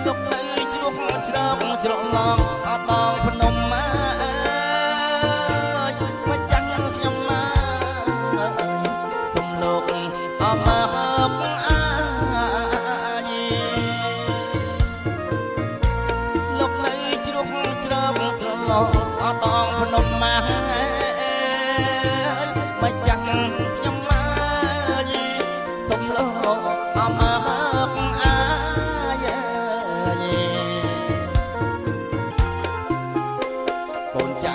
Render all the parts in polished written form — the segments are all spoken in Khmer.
លោកនៅជ្រុះច្រកច្រឡងអត់ដល់ភ្នំមកចាំងខ្ញុំមកសុំលោកអមមកលោកនៅជ្រុះច្រកច្រឡងអត់ដល់ភ្នំមកចាំងខ្ញុំមកសុំលោកអមមកកូនចៅ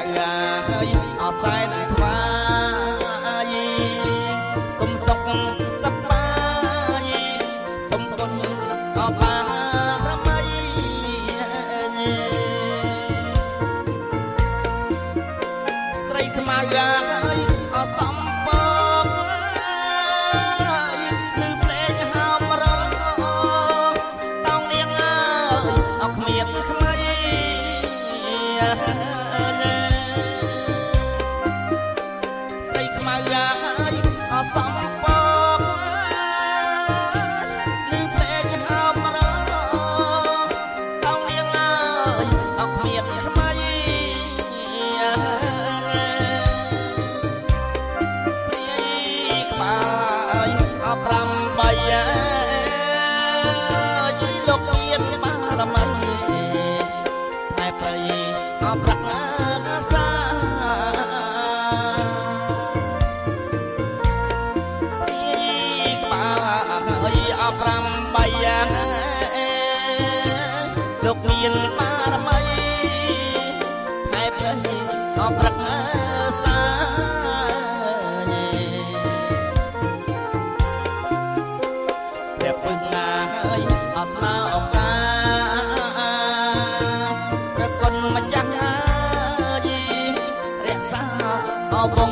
ហើយអសែនថ្វាយសុំសុខសប្បាយសុំគុណអបារមីស្រីខ្មៅហើយអសំពកលឺភ្លេងហោមរងតោងនាងអើយអគ្មានខ្មៃខ្មៅហើយអសំពកលឺភ្លេងហោមរងតោងនាងអើយអគ្មានខ្មៃព្រាយក្បាលអប្រាំបីលោកមានបារមីតែព្រៃអប្រាក់សាប្រាំបីលោកមានបារមីថែប្រៃអបរកសាព្រះពឹងហើយអស្នាអង្ការព្រះគុណម្ចាស់ហើយរក្សាអវង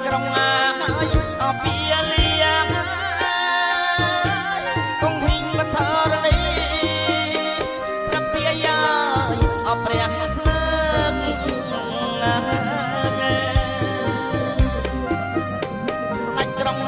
ក្រុងហើយអពីលាគង់ហ៊ីងបធរនីព្រះពាយាយអព្រះភ្លើងស្ដេចក្រុង